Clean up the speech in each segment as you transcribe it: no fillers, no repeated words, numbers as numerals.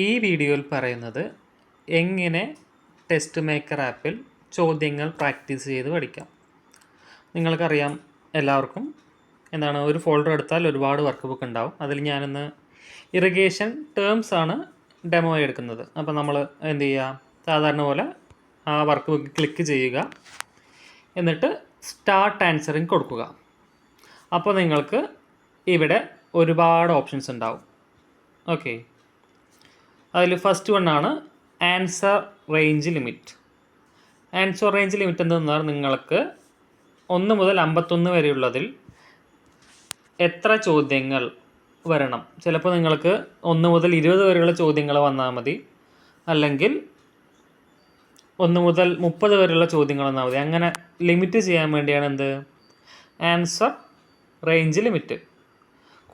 ഈ വീഡിയോയിൽ പറയുന്നത് എങ്ങനെ ടെസ്റ്റ് മേക്കർ ആപ്പിൽ ചോദ്യങ്ങൾ പ്രാക്ടീസ് ചെയ്ത് പഠിക്കാം. നിങ്ങൾക്കറിയാം എല്ലാവർക്കും എന്താണ്, ഒരു ഫോൾഡർ എടുത്താൽ ഒരുപാട് വർക്ക് ബുക്ക് ഉണ്ടാവും. അതിൽ ഞാനിന്ന് ഇറിഗേഷൻ ടേംസ് ആണ് ഡെമോ എടുക്കുന്നത്. അപ്പോൾ നമ്മൾ എന്ത് ചെയ്യുക, സാധാരണ പോലെ ആ വർക്ക് ബുക്ക് ക്ലിക്ക് ചെയ്യുക, എന്നിട്ട് സ്റ്റാർട്ട് ആൻസറിങ് കൊടുക്കുക. അപ്പോൾ നിങ്ങൾക്ക് ഇവിടെ ഒരുപാട് ഓപ്ഷൻസ് ഉണ്ടാവും. ഓക്കെ, അതിൽ ഫസ്റ്റ് വൺ ആണ് answer range limit. Answer range limit എന്തെന്ന് പറഞ്ഞാൽ നിങ്ങൾക്ക് 1 മുതൽ 51 വരെയുള്ളതിൽ എത്ര ചോദ്യങ്ങൾ വരണം. ചിലപ്പോൾ നിങ്ങൾക്ക് 1 മുതൽ 20 വരെയുള്ള ചോദ്യങ്ങൾ വന്നാൽ മതി, അല്ലെങ്കിൽ 1 മുതൽ 30 വരെയുള്ള ചോദ്യങ്ങൾ വന്നാൽ മതി. അങ്ങനെ ലിമിറ്റ് ചെയ്യാൻ വേണ്ടിയാണ് എന്ത്, ആൻസർ റേഞ്ച് ലിമിറ്റ്.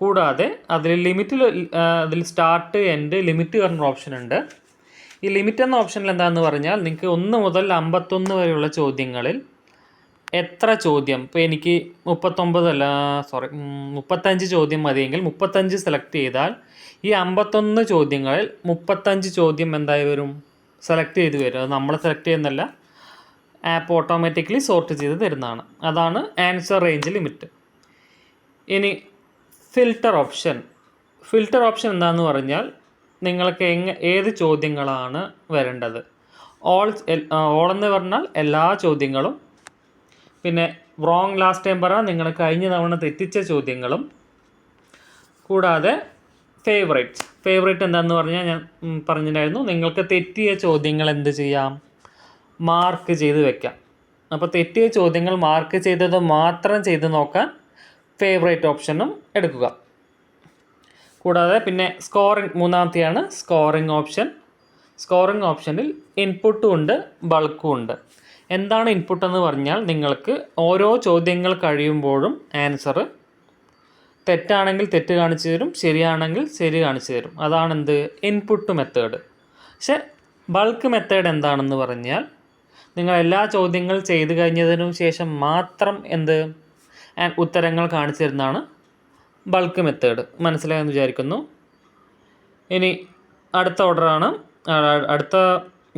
കൂടാതെ അതിൽ സ്റ്റാർട്ട് എൻഡ് ലിമിറ്റ് പറഞ്ഞ ഓപ്ഷൻ ഉണ്ട്. ഈ ലിമിറ്റ് എന്ന ഓപ്ഷനിൽ എന്താണെന്ന് പറഞ്ഞാൽ നിങ്ങൾക്ക് 1 മുതൽ 51 വരെയുള്ള ചോദ്യങ്ങളിൽ എത്ര ചോദ്യം, ഇപ്പോൾ എനിക്ക് 35 ചോദ്യം മതിയെങ്കിൽ 35 സെലക്ട് ചെയ്താൽ ഈ 51 ചോദ്യങ്ങളിൽ 35 ചോദ്യം എന്തായി വരും, സെലക്ട് ചെയ്ത് വരും. അത് നമ്മൾ സെലക്ട് ചെയ്യുന്നല്ല, ആപ്പ് ഓട്ടോമാറ്റിക്കലി സോർട്ട് ചെയ്ത് തരുന്നതാണ്. അതാണ് ആൻസർ റേഞ്ച് ലിമിറ്റ്. ഇനി ഫിൽട്ടർ ഓപ്ഷൻ എന്താണെന്ന് പറഞ്ഞാൽ നിങ്ങൾക്ക് ഏത് ചോദ്യങ്ങളാണ് വരേണ്ടത്. ഓൾ എന്ന് പറഞ്ഞാൽ എല്ലാ ചോദ്യങ്ങളും, പിന്നെ റോങ് ലാസ്റ്റ് ടൈം പറഞ്ഞാൽ നിങ്ങൾ കഴിഞ്ഞ തവണ തെറ്റിച്ച ചോദ്യങ്ങളും, കൂടാതെ ഫേവറേറ്റ് എന്താണെന്ന് പറഞ്ഞാൽ ഞാൻ പറഞ്ഞിട്ടുണ്ടായിരുന്നു, നിങ്ങൾക്ക് തെറ്റിയ ചോദ്യങ്ങൾ എന്ത് ചെയ്യാം, മാർക്ക് ചെയ്ത് വെക്കാം. അപ്പോൾ തെറ്റിയ ചോദ്യങ്ങൾ മാർക്ക് ചെയ്തത് മാത്രം ചെയ്ത് നോക്കാൻ ഫേവറേറ്റ് ഓപ്ഷനും എടുക്കുക. കൂടാതെ പിന്നെ മൂന്നാമത്തെയാണ് സ്കോറിംഗ് ഓപ്ഷനിൽ ഇൻപുട്ടും ഉണ്ട്, ബൾക്കും ഉണ്ട്. എന്താണ് ഇൻപുട്ട് എന്ന് പറഞ്ഞാൽ നിങ്ങൾക്ക് ഓരോ ചോദ്യങ്ങൾ കഴിയുമ്പോഴും ആൻസർ തെറ്റാണെങ്കിൽ തെറ്റ് കാണിച്ചു തരും, ശരിയാണെങ്കിൽ ശരി കാണിച്ചു തരും. അതാണ് എന്ത്, ഇൻപുട്ട് മെത്തേഡ്. പക്ഷേ ബൾക്ക് മെത്തേഡ് എന്താണെന്ന് പറഞ്ഞാൽ നിങ്ങൾ എല്ലാ ചോദ്യങ്ങൾ ചെയ്ത് കഴിഞ്ഞതിനു ശേഷം മാത്രം ഉത്തരങ്ങൾ കാണിച്ചു തരുന്നതാണ് ബൾക്ക് മെത്തേഡ്. മനസ്സിലായെന്ന് വിചാരിക്കുന്നു. ഇനി അടുത്ത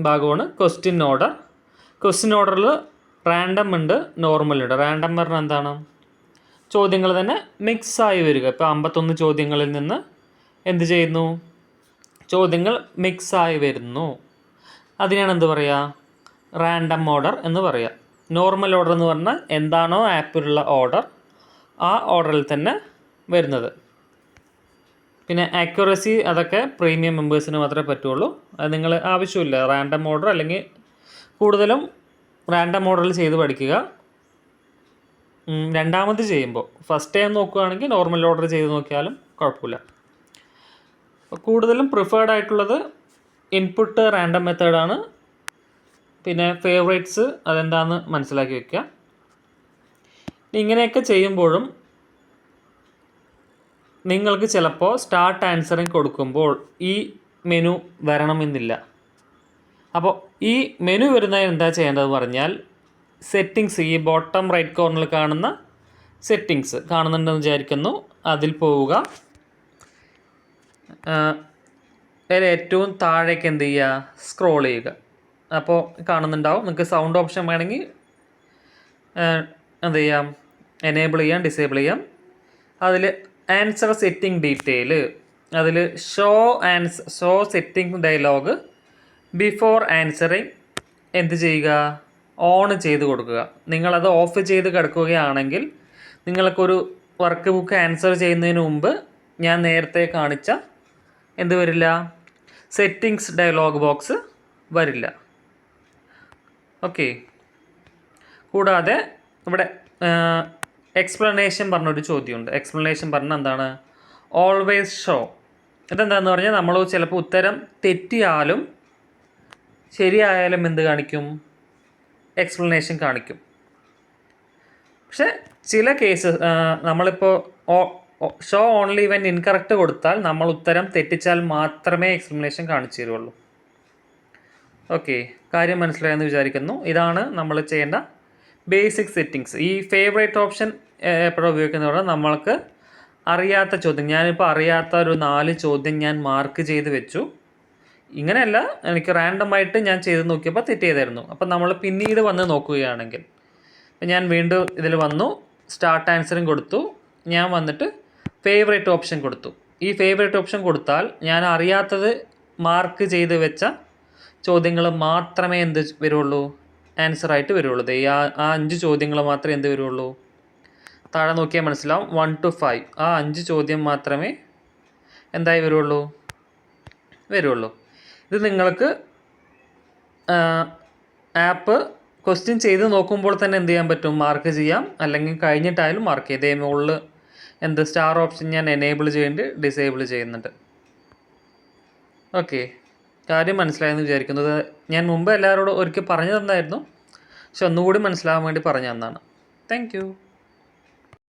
ഭാഗമാണ് ക്വസ്റ്റ്യൻ ഓർഡറിൽ റാൻഡം ഉണ്ട്, നോർമൽ ഉണ്ട്. റാൻഡം പറഞ്ഞാൽ എന്താണ്, ചോദ്യങ്ങൾ തന്നെ മിക്സായി വരിക. ഇപ്പോൾ 51 ചോദ്യങ്ങളിൽ നിന്ന് എന്ത് ചെയ്യുന്നു, ചോദ്യങ്ങൾ മിക്സായി വരുന്നു. അതിനാണ് എന്ത് പറയുക, റാൻഡം ഓർഡർ എന്ന് പറയുക. നോർമൽ ഓർഡർ എന്ന് പറഞ്ഞാൽ എന്താണോ ആപ്പിലുള്ള ഓർഡർ, ആ ഓർഡറിൽ തന്നെ വരുന്നത്. പിന്നെ ആക്യുറസി അതൊക്കെ പ്രീമിയം മെമ്പേഴ്സിന് മാത്രമേ പറ്റുള്ളൂ. അത് നിങ്ങൾ ആവശ്യമില്ല റാൻഡം ഓർഡർ, അല്ലെങ്കിൽ കൂടുതലും റാൻഡം ഓർഡറിൽ ചെയ്ത് പഠിക്കുക. രണ്ടാമത് ചെയ്യുമ്പോൾ, ഫസ്റ്റ് ടൈം നോക്കുകയാണെങ്കിൽ നോർമൽ ഓർഡർ ചെയ്ത് നോക്കിയാലും കുഴപ്പമില്ല. കൂടുതലും പ്രിഫേർഡ് ആയിട്ടുള്ളത് ഇൻപുട്ട് റാൻഡം മെത്തേഡാണ്. പിന്നെ ഫേവറേറ്റ്സ് അതെന്താണെന്ന് മനസ്സിലാക്കി വയ്ക്കുക. ഇങ്ങനെയൊക്കെ ചെയ്യുമ്പോഴും നിങ്ങൾക്ക് ചിലപ്പോൾ സ്റ്റാർട്ട് ആൻസറിങ് കൊടുക്കുമ്പോൾ ഈ മെനു വരണമെന്നില്ല. അപ്പോൾ ഈ മെനു വരുന്നതിന് എന്താ ചെയ്യേണ്ടതെന്ന് പറഞ്ഞാൽ, സെറ്റിങ്സ്, ഈ ബോട്ടം റൈറ്റ് കോർണറിൽ കാണുന്ന സെറ്റിങ്സ് കാണുന്നുണ്ടെന്ന് വിചാരിക്കുന്നു, അതിൽ പോവുക. ഏറ്റവും താഴേക്ക് എന്ത് ചെയ്യുക, സ്ക്രോൾ ചെയ്യുക. അപ്പോൾ കാണുന്നുണ്ടാവും. നിങ്ങൾക്ക് സൗണ്ട് ഓപ്ഷൻ വേണമെങ്കിൽ എന്ത് ചെയ്യാം, എനേബിൾ ചെയ്യാം, ഡിസേബിൾ ചെയ്യാം. അതിൽ ആൻസർ സെറ്റിംഗ് ഡീറ്റെയിൽ, അതിൽ show setting dialogue before answering എന്ത് ചെയ്യുക, ഓൺ ചെയ്ത് കൊടുക്കുക. നിങ്ങളത് ഓഫ് ചെയ്ത് കിടക്കുകയാണെങ്കിൽ നിങ്ങൾക്കൊരു വർക്ക് ബുക്ക് ആൻസർ ചെയ്യുന്നതിന് മുമ്പ് ഞാൻ നേരത്തെ കാണിച്ച എന്ത് വരില്ല, സെറ്റിങ്സ് ഡയലോഗ് ബോക്സ് വരില്ല. ഓക്കെ. കൂടാതെ ഇവിടെ എക്സ്പ്ലനേഷൻ പറഞ്ഞൊരു ചോദ്യമുണ്ട്. എക്സ്പ്ലനേഷൻ പറഞ്ഞാൽ എന്താണ്, ഓൾവേസ് ഷോ. ഇതെന്താണെന്ന് പറഞ്ഞാൽ നമ്മൾ ചിലപ്പോൾ ഉത്തരം തെറ്റിയാലും ശരിയായാലും എന്ത് കാണിക്കും, എക്സ്പ്ലനേഷൻ കാണിക്കും. പക്ഷേ ചില കേസസ് നമ്മളിപ്പോൾ ഷോ ഓൺലി വെൻ ഇൻകറക്റ്റ് കൊടുത്താൽ നമ്മൾ ഉത്തരം തെറ്റിച്ചാൽ മാത്രമേ എക്സ്പ്ലനേഷൻ കാണിച്ചു തരുള്ളൂ. ഓക്കെ, കാര്യം മനസ്സിലായെന്ന് വിചാരിക്കുന്നു. ഇതാണ് നമ്മൾ ചെയ്യേണ്ട ബേസിക് സെറ്റിങ്സ്. ഈ ഫേവറേറ്റ് ഓപ്ഷൻ എപ്പോഴും ഉപയോഗിക്കുന്നത് പറഞ്ഞാൽ നമ്മൾക്ക് അറിയാത്ത ചോദ്യം, ഞാനിപ്പോൾ അറിയാത്ത ഒരു 4 ചോദ്യം ഞാൻ മാർക്ക് ചെയ്ത് വെച്ചു. ഇങ്ങനെയല്ല, എനിക്ക് റാൻഡമായിട്ട് ഞാൻ ചെയ്ത് നോക്കിയപ്പോൾ തെറ്റ് ചെയ്തായിരുന്നു. അപ്പം നമ്മൾ പിന്നീട് വന്ന് നോക്കുകയാണെങ്കിൽ, ഞാൻ വീണ്ടും ഇതിൽ വന്നു, സ്റ്റാർട്ട് ആൻസറും കൊടുത്തു, ഞാൻ വന്നിട്ട് ഫേവറേറ്റ് ഓപ്ഷൻ കൊടുത്തു. ഈ ഫേവറേറ്റ് ഓപ്ഷൻ കൊടുത്താൽ ഞാൻ അറിയാത്തത് മാർക്ക് ചെയ്ത് വെച്ച ചോദ്യങ്ങൾ മാത്രമേ എന്ത് വരുള്ളൂ, ആൻസറായിട്ട് വരുള്ളൂ. ആ 5 ചോദ്യങ്ങൾ മാത്രമേ എന്ത് വരുള്ളൂ, താഴെ നോക്കിയാൽ മനസ്സിലാവും, 1 to 5 ആ 5 ചോദ്യം മാത്രമേ എന്തായി വരുള്ളൂ. ഇത് നിങ്ങൾക്ക് ആപ്പ് ക്വസ്റ്റ്യൻ ചെയ്ത് നോക്കുമ്പോൾ തന്നെ എന്ത് ചെയ്യാൻ പറ്റും, മാർക്ക് ചെയ്യാം. അല്ലെങ്കിൽ കഴിഞ്ഞിട്ടായാലും മാർക്ക് ചെയ്തേ. മുകളിൽ സ്റ്റാർ ഓപ്ഷൻ ഞാൻ എനേബിൾ ചെയ്യുന്നുണ്ട്, ഡിസേബിൾ ചെയ്യുന്നുണ്ട്. ഓക്കെ, കാര്യം മനസ്സിലായെന്ന് വിചാരിക്കുന്നത്. ഞാൻ മുമ്പ് എല്ലാവരോടും ഒരിക്കൽ പറഞ്ഞു തന്നായിരുന്നു, പക്ഷെ ഒന്നുകൂടി മനസ്സിലാകാൻ വേണ്ടി പറഞ്ഞു തന്നതാണ്. Thank you.